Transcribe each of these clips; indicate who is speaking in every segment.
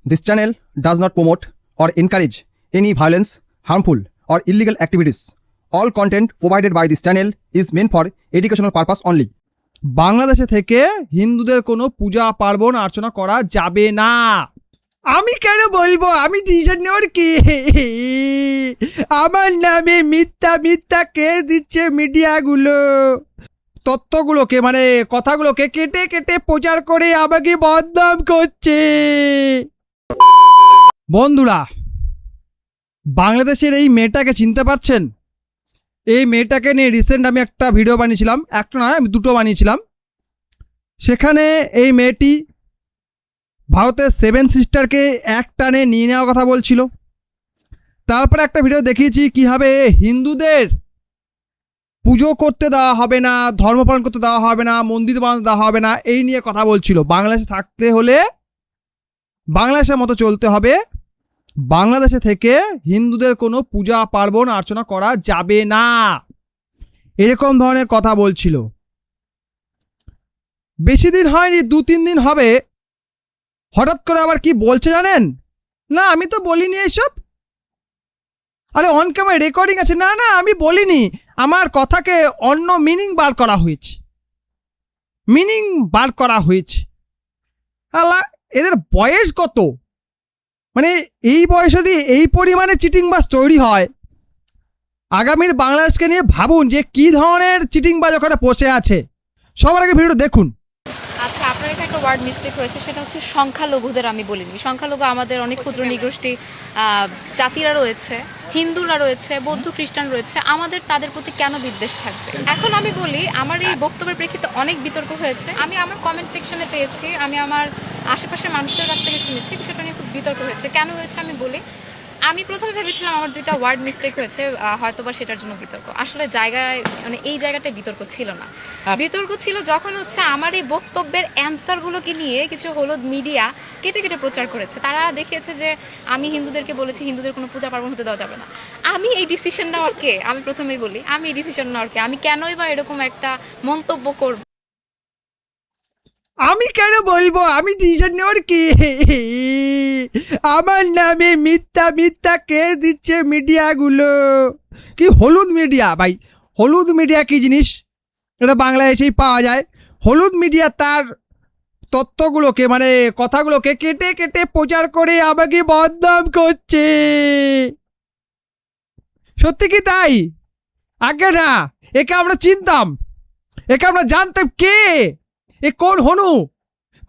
Speaker 1: This channel does not promote or encourage any violence, harmful, or illegal activities. All content provided by this channel is meant for educational purpose only.
Speaker 2: বাংলাদেশে থেকে হিন্দুদের কোনো পূজা পার্বণ অর্চনা করা যাবে না। আমি কেন বলবো? আমি ডিসিশন নেওয়ার কি? আমার নামে মিথ্যা মিথ্যা কেস দিচ্ছে মিডিয়াগুলো, তথ্যগুলোকে মানে কথাগুলোকে কেটে কেটে প্রচার করে আমাকে বদনাম করছে। বন্ধুরা, বাংলাদেশের এই মেয়েটাকে চিনতে পারছেন? এই মেয়েটাকে নিয়ে রিসেন্ট আমি একটা ভিডিও বানিয়েছিলাম, একটা নয় আমি দুটো বানিয়েছিলাম। সেখানে এই মেয়েটি ভারতের 7 সিস্টারকে এক টানে নিয়ে নেওয়ার কথা বলছিল। তারপরে একটা ভিডিও দেখিয়েছি কীভাবে হিন্দুদের পুজো করতে দেওয়া হবে না, ধর্ম পালন করতে দেওয়া হবে না, মন্দির বানাতে দেওয়া হবে না, এই নিয়ে কথা বলছিল। বাংলাদেশে থাকতে হলে বাংলাদেশের মতো চলতে হবে, বাংলাদেশে থেকে হিন্দুদের কোনো পূজা পার্বণ অর্চনা করা যাবে না, এরকম ধরনের কথা বলছিল। বেশি দিন হয়নি, 2-3 দিন হবে, হঠাৎ করে আবার কি বলছে জানেন? না আমি তো বলিনি এসব। আরে অন ক্যামেরা রেকর্ডিং আছে। না না আমি বলিনি, আমার কথাকে অন্য মিনিং বার করা হয়েছে, মিনিং বার করা হয়েছে। আল্লাহ, এদের বয়স কত? মানে এই বয়স যদি এই পরিমাণে চিটিংবাজ তৈরি হয়, আগামীর বাংলাদেশকে নিয়ে ভাবুন যে কী ধরনের চিটিংবাজ ওখানে বসে আছে। সবার আগে ভিডিওটা দেখুন।
Speaker 3: আচ্ছা, আপনার এখানে একটা ওয়ার্ড মিস্টেক হয়েছে, সেটা হচ্ছে সংখ্যালঘুদের আমি বলিনি। সংখ্যালঘু আমাদের অনেক ক্ষুদ্র নিগোষ্ঠী জাতিরা রয়েছে, হিন্দুরা রয়েছে, বৌদ্ধ খ্রিস্টান রয়েছে, আমাদের তাদের প্রতি কেন বিদ্বেষ থাকবে? এখন আমি বলি, আমার এই বক্তব্যের প্রেক্ষিতে অনেক বিতর্ক হয়েছে। আমি আমার কমেন্ট সেকশনে পেয়েছি, আমি আমার আশেপাশের মানুষদের কাছ থেকে শুনেছি, বিষয়টা নিয়ে খুব বিতর্ক হয়েছে। কেন হয়েছে আমি বলি। আমি প্রথমে ভেবেছিলাম আমার 2টা ওয়ার্ড মিস্টেক হয়েছে, হয়তোবা সেটার জন্য বিতর্ক। আসলে জায়গায় মানে এই জায়গাটায় বিতর্ক ছিল না। বিতর্ক ছিল যখন হচ্ছে আমার এই বক্তব্যের অ্যান্সারগুলোকে নিয়ে কিছু হলুদ মিডিয়া কেটে কেটে প্রচার করেছে। তারা দেখিয়েছে যে আমি হিন্দুদেরকে বলেছি হিন্দুদের কোনো পূজা পার্বণ হতে দেওয়া যাবে না। আমি এই ডিসিশন নেওয়ার কে? আমি প্রথমেই বলি, আমি এই ডিসিশন নেওয়ার কে? আমি কেনই বা এরকম একটা মন্তব্য করব?
Speaker 2: আমি কেন বলবো? আমি ডিসিশন নেওয়ার কি? আমার নামে মিথ্যা মিথ্যা কেস দিচ্ছে মিডিয়াগুলো। কি হলুদ মিডিয়া ভাই? হলুদ মিডিয়া কি জিনিস এটা বাংলাদেশেই পাওয়া যায়। হলুদ মিডিয়া তার তথ্যগুলোকে মানে কথাগুলোকে কেটে কেটে প্রচার করে আমাকে বদনাম করছে। সত্যি কি তাই? আগে না, একে আমরা চিনতাম, একে আমরা জানতাম কে এ, কোন হনু,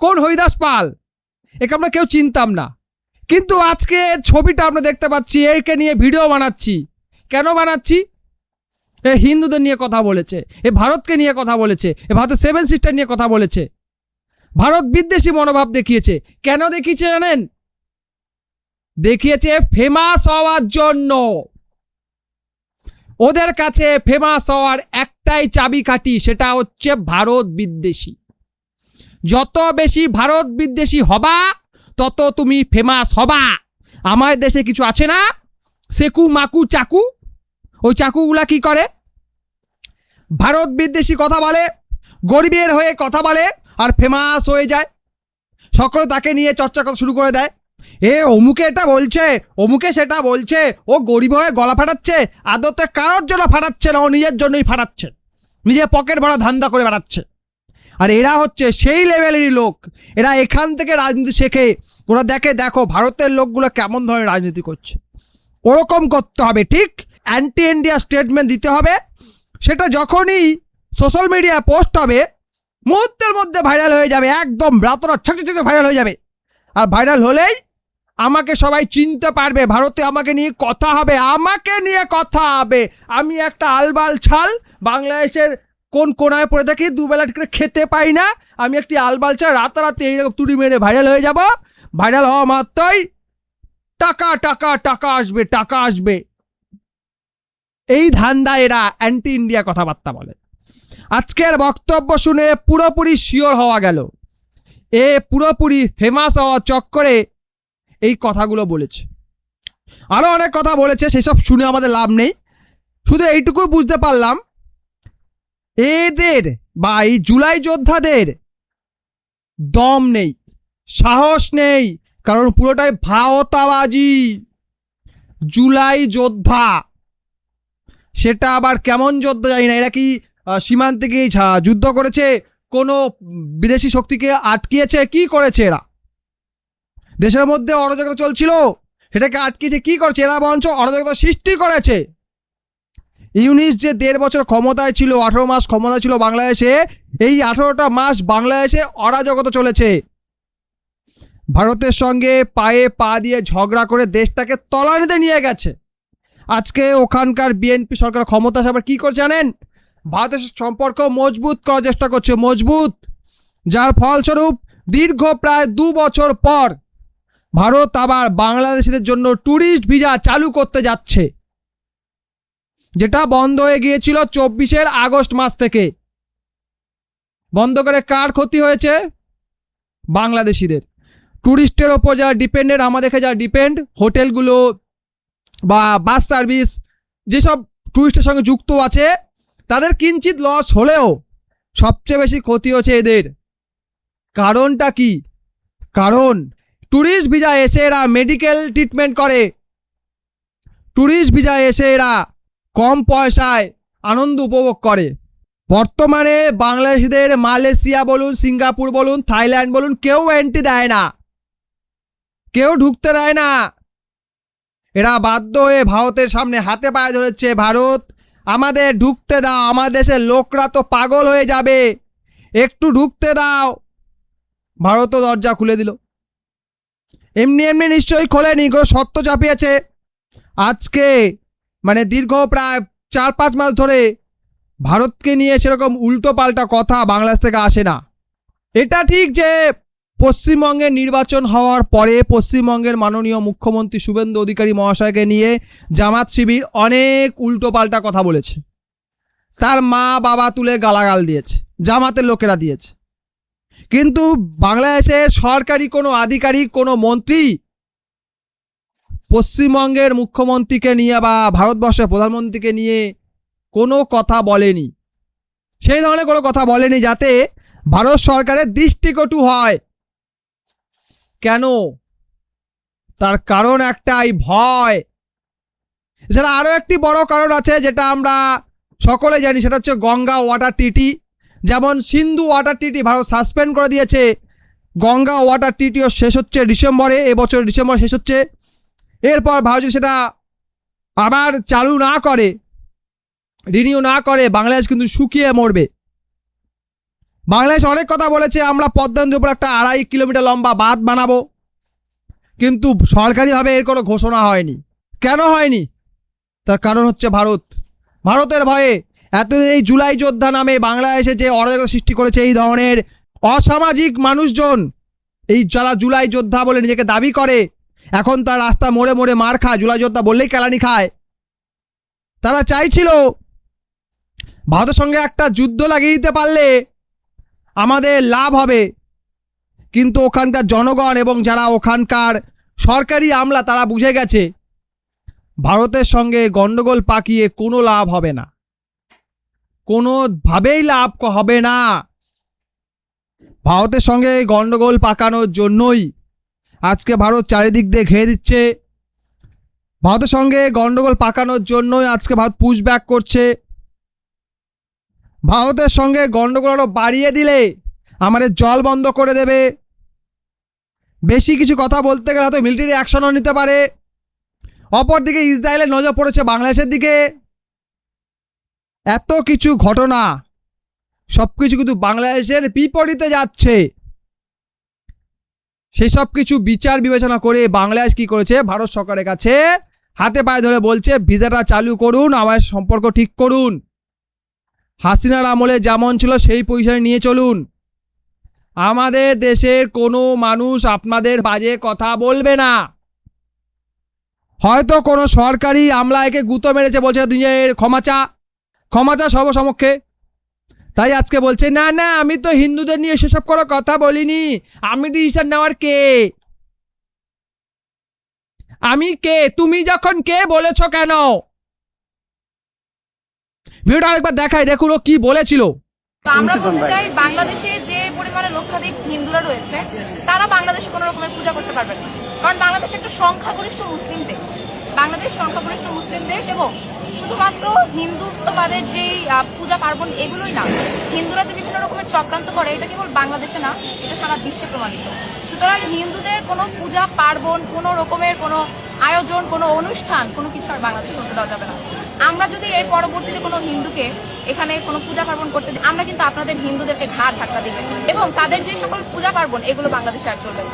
Speaker 2: কোন হরিদাস পাল, একে আমরা কেউ চিনতাম না। কিন্তু আজকে ছবিটা আমরা দেখতে পাচ্ছি, একে নিয়ে ভিডিও বানাচ্ছি। কেন বানাচ্ছি? এ হিন্দুদের নিয়ে কথা বলেছে, এ ভারতকে নিয়ে কথা বলেছে, এ ভারতের 7 সিস্টার নিয়ে কথা বলেছে, ভারত বিদ্বেষী মনোভাব দেখিয়েছে। কেন দেখিয়েছে জানেন? দেখিয়েছে ফেমাস হওয়ার জন্য। ওদের কাছে ফেমাস হওয়ার একটাই চাবিকাঠি, সেটা হচ্ছে ভারত বিদ্বেষী। যত বেশি ভারত বিদ্বেষী হবা তত তুমি ফেমাস হবা। আমার দেশে কিছু আছে না, সেকু মাকু চাকু, ওই চাকুগুলা কি করে? ভারত বিদ্বেষী কথা বলে, গরিবের হয়ে কথা বলে, আর ফেমাস হয়ে যায়। সকলে তাকে নিয়ে চর্চা করা শুরু করে দেয়। এ অমুকে এটা বলছে, অমুকে সেটা বলছে, ও গরিব হয়ে গলা ফাটাচ্ছে। আদতে কারোর জন্য ফাটাচ্ছে না, ও নিজের জন্যই ফাটাচ্ছে, নিজে পকেট ভরা ধান্দা করে বেড়াচ্ছে। আর এরা হচ্ছে সেই লেভেলেরই লোক, এরা এখান থেকে রাজনীতি শেখে। ওরা দেখো ভারতের লোকগুলো কেমন ধরনের রাজনীতি করছে, ওরকম করতে হবে। ঠিক অ্যান্টি ইন্ডিয়া স্টেটমেন্ট দিতে হবে। সেটা যখনই সোশ্যাল মিডিয়ায় পোস্ট হবে, মুহূর্তের মধ্যে ভাইরাল হয়ে যাবে, একদম রাতরাত ছকে ভাইরাল হয়ে যাবে। আর ভাইরাল হলেই আমাকে সবাই চিনতে পারবে, ভারতে আমাকে নিয়ে কথা হবে, আমাকে নিয়ে কথা হবে। আমি একটা আলবাল ছাল, বাংলাদেশের কোন কোনায় পড়ে থাকি, দুবেলা করে খেতে পাই না, আমি একটি আলবাল ছাল, রাতারাতি এইরকম তুড়ি মেরে ভাইরাল হয়ে যাব। ভাইরাল হওয়া মাত্রই টাকা টাকা টাকা আসবে, টাকা আসবে। এই ধান্দা এরা অ্যান্টি ইন্ডিয়া কথাবার্তা বলে। আজকের বক্তব্য শুনে পুরোপুরি শিওর হওয়া গেল, এ পুরোপুরি ফেমাস হওয়া চক্করে এই কথাগুলো বলেছে। আরও অনেক কথা বলেছে, সেসব শুনে আমাদের লাভ নেই। শুধু এইটুকু বুঝতে পারলাম, এদের বা এই জুলাই যোদ্ধাদের দম নেই, সাহস নেই, কারণ পুরোটাই ভাওতাবাজি। জুলাই যোদ্ধা, সেটা আবার কেমন যোদ্ধা জানি না। এরা কি সীমান্তে গিয়ে যুদ্ধ করেছে, কোনো বিদেশি শক্তিকে আটকিয়েছে, কি করেছে এরা? দেশের মধ্যে অরাজকতা চলছিল, সেটাকে আটকিয়েছে, কি করেছে এরা? বরঞ্চ অরাজকতা সৃষ্টি করেছে। ইউনিস যে 1.5 বছর ক্ষমতায় ছিল, 18 মাস ক্ষমতায় ছিল বাংলাদেশে, এই 18টা মাস বাংলাদেশে অরাজকতা চলেছে। ভারতের সঙ্গে পায়ে পা দিয়ে ঝগড়া করে দেশটাকে তলানিতে নিয়ে গেছে। আজকে ওখানকার বিএনপি সরকার ক্ষমতা আবার কি করছে জানেন? ভারতের সম্পর্ক মজবুত করার চেষ্টা করছে, মজবুত, যার ফলস্বরূপ দীর্ঘ প্রায় 2 বছর পর ভারত আবার বাংলাদেশিদের জন্য ট্যুরিস্ট ভিসা চালু করতে যাচ্ছে, যেটা বন্ধ হয়ে গিয়েছিল 24 আগস্ট মাস থেকে। বন্ধ করে কার ক্ষতি হয়েছে? বাংলাদেশিদের। ট্যুরিস্টের ওপর যারা ডিপেন্ডেন্ট, আমাদের যারা ডিপেন্ড, হোটেলগুলো বা বাস সার্ভিস যেসব ট্যুরিস্টের সঙ্গে যুক্ত আছে, তাদের কিঞ্চিত লস হলেও সবচেয়ে বেশি ক্ষতি হচ্ছে এদের। কারণটা কি? কারণ ট্যুরিস্ট ভিসা এসে এরা মেডিকেল ট্রিটমেন্ট করে, ট্যুরিস্ট ভিসা এসে এরা কম পয়সায় আনন্দ উপভোগ করে। বর্তমানে বাংলাদেশিদের মালয়েশিয়া বলুন, সিঙ্গাপুর বলুন, থাইল্যান্ড বলুন, কেউ এন্ট্রি দেয় না, কেউ ঢুকতে দেয় না। এরা বাধ্য হয়ে ভারতের সামনে হাতে পায়ে ধরেছে, ভারত আমাদের ঢুকতে দাও, আমাদের দেশের লোকরা তো পাগল হয়ে যাবে, একটু ঢুকতে দাও। ভারতও দরজা খুলে দিল। এমনি এমনি নিশ্চয়ই খোলেনি, কোনো শর্ত চাপিয়েছে। আজকে মানে দীর্ঘ প্রায় 4-5 মাস ধরে ভারতকে নিয়ে সেরকম উল্টো পাল্টা কথা বাংলাদেশ থেকে আসে না। এটা ঠিক যে পশ্চিমবঙ্গের নির্বাচন হওয়ার পরে পশ্চিমবঙ্গের মাননীয় মুখ্যমন্ত্রী শুভেন্দু অধিকারী মহাশয়কে নিয়ে জামাত শিবির অনেক উল্টো পাল্টা কথা বলেছে, তার মা বাবা তুলে গালাগাল দিয়েছে, জামাতের লোকেরা দিয়েছে। কিন্তু বাংলাদেশের সরকারি কোনো আধিকারিক, কোনো মন্ত্রী পশ্চিমবঙ্গের মুখ্যমন্ত্রীকে নিয়ে বা ভারতবর্ষের প্রধানমন্ত্রীকে নিয়ে কোনো কথা বলেনি, সেই ধরনের কোনো কথা বলেনি যাতে ভারত সরকারের দৃষ্টিকটু হয়। কেন? তার কারণ একটাই, ভয়। এছাড়া আরও একটি বড় কারণ আছে, যেটা আমরা সকলে জানি, সেটা হচ্ছে গঙ্গা ওয়াটার ট্রিটি। যেমন সিন্ধু ওয়াটার ট্রিটি ভারত সাসপেন্ড করে দিয়েছে, গঙ্গা ওয়াটার ট্রিটিও শেষ হচ্ছে ডিসেম্বরে, এবছর ডিসেম্বর শেষ হচ্ছে। এরপর ভারত যদি সেটা আবার চালু না করে, রিনিউ না করে, বাংলাদেশ কিন্তু শুকিয়ে মরবে। বাংলাদেশ অনেক কথা বলেছে, আমরা পদ্মা নদীর উপর একটা 2.5 কিলোমিটার লম্বা বাঁধ বানাবো, কিন্তু সরকারিভাবে এর কোনো ঘোষণা হয়নি। কেন হয়নি? তার কারণ হচ্ছে ভারত। ভারতের ভয়ে এতদিন এই জুলাই যোদ্ধা নামে বাংলাদেশে যে অরাজকতা সৃষ্টি করেছে এই ধরনের অসামাজিক মানুষজন, এই যারা জুলাই যোদ্ধা বলে নিজেকে দাবি করে, এখন তার রাস্তা মোড়ে মোড়ে মার খায়, জুলাই যোদ্ধা বললেই কেলানি খায়। তারা চাইছিল ভারতের সঙ্গে একটা যুদ্ধ লাগিয়ে দিতে পারলে আমাদের লাভ হবে, কিন্তু ওখানকার জনগণ এবং যারা ওখানকার সরকারি আমলা তারা বুঝে গেছে ভারতের সঙ্গে গন্ডগোল পাকিয়ে কোনো লাভ হবে না, কোনোভাবেই লাভ হবে না। ভারতের সঙ্গে গন্ডগোল পাকানোর জন্যই আজকে ভারত চারিদিক দিয়ে ঘিরে দিচ্ছে, ভারতের সঙ্গে গন্ডগোল পাকানোর জন্যই আজকে ভারত পুশ ব্যাক করছে। ভারতের সঙ্গে গন্ডগোল আরও বাড়িয়ে দিলে আমাদের জল বন্ধ করে দেবে, বেশি কিছু কথা বলতে গেলে হয়তো মিলিটারি অ্যাকশনও নিতে পারে। অপরদিকে ইসরায়েলের নজর পড়েছে বাংলাদেশের দিকে। এত কিছু ঘটনা, সব কিছু কিন্তু বাংলাদেশের বিপরীতে যাচ্ছে। সেই সব কিছু বিচার বিবেচনা করে বাংলাদেশ কি করেছে, ভারত সরকারের কাছে হাতে পায়ে ধরে বলছে ভিসাটা চালু করুন, আমাদের সম্পর্ক ঠিক করুন, হাসিনার আমলে যেমন ছিল সেই পজিশনে নিয়ে চলুন, আমাদের দেশের কোনো মানুষ আপনাদের বাজে কথা বলবে না। হয়তো কোনো সরকারি আমলা একে গুঁতো মেরেছে, বলছে নিজের ক্ষমা চা সর্বসমক্ষে, তাই আজকে বলছে না না আমি তো হিন্দুদের নিয়ে সেসব কোনো কথা বলিনি, আমি ডিসিশন নেওয়ার কে, আমি কে, তুমি যখন কে বলেছ কেন? ভিডিওটা আরেকবার দেখাই, দেখুন ও কি বলেছিল।
Speaker 3: তো আমরা বলতে চাই বাংলাদেশে যে পরিমাণে লক্ষাধিক হিন্দুরা রয়েছে তারা বাংলাদেশে কোনো রকমের পূজা করতে পারবে না, কারণ বাংলাদেশ একটা সংখ্যাগরিষ্ঠ মুসলিম দেশ। বাংলাদেশ সংখ্যাগরিষ্ঠ মুসলিম দেশ এবং শুধুমাত্র হিন্দুত্ববাদের যেই পূজা পার্বণ এগুলোই না, হিন্দুরা যে বিভিন্ন রকমের চক্রান্ত করে এটা কেবল বাংলাদেশে না, এটা সারা বিশ্বে প্রমাণিত। সুতরাং হিন্দুদের কোনো পূজা পার্বণ, কোনো রকমের কোনো আয়োজন, কোনো অনুষ্ঠান, কোনো কিছু আর বাংলাদেশে হতে দেওয়া যাবে না। আমরা যদি এর পরবর্তীতে কোনো হিন্দুকে এখানে কোনো পূজা পার্বণ করতে দিই, আমরা কিন্তু আপনাদের হিন্দুদেরকে ঘাড় ধাক্কা দিব এবং তাদের যে সকল পূজা পার্বণ এগুলো বাংলাদেশে আর চলবে না।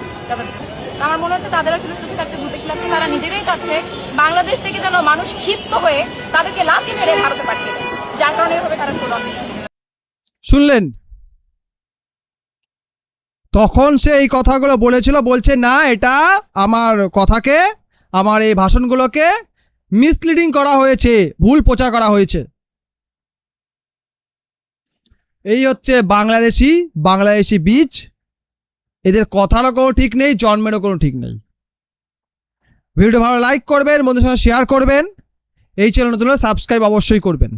Speaker 3: আমার মনে হচ্ছে তাদের আসলে সুখী থাকতে ভূতে খেলাচ্ছে, তারা নিজেরাই চাচ্ছে বাংলাদেশ থেকে যেন মানুষ ক্ষিপ্ত হয়ে তাদেরকে লাথি মেরে ভারতে পাঠিয়ে দেয়, যার কারণে এভাবে তারা ষড়যন্ত্র।
Speaker 2: শুনলেন? তখন সে এই কথাগুলো বলেছিল, বলছে না এটা আমার কথাকে, আমার এই ভাষণগুলোকে মিসলিডিং করা হয়েছে, ভুল প্রচার করা হয়েছে। এই হচ্ছে বাংলাদেশি বীজ, এদের কথারও কোনো ঠিক নেই, জন্মেরও কোনো ঠিক নেই। ভিডিওটা ভালো লাইক করবেন, বন্ধুদের সঙ্গে শেয়ার করবেন, এই চ্যানেল নতুন হলে সাবস্ক্রাইব অবশ্যই করবেন।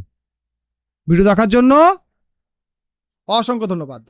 Speaker 2: ভিডিও দেখার জন্য অসংখ্য ধন্যবাদ।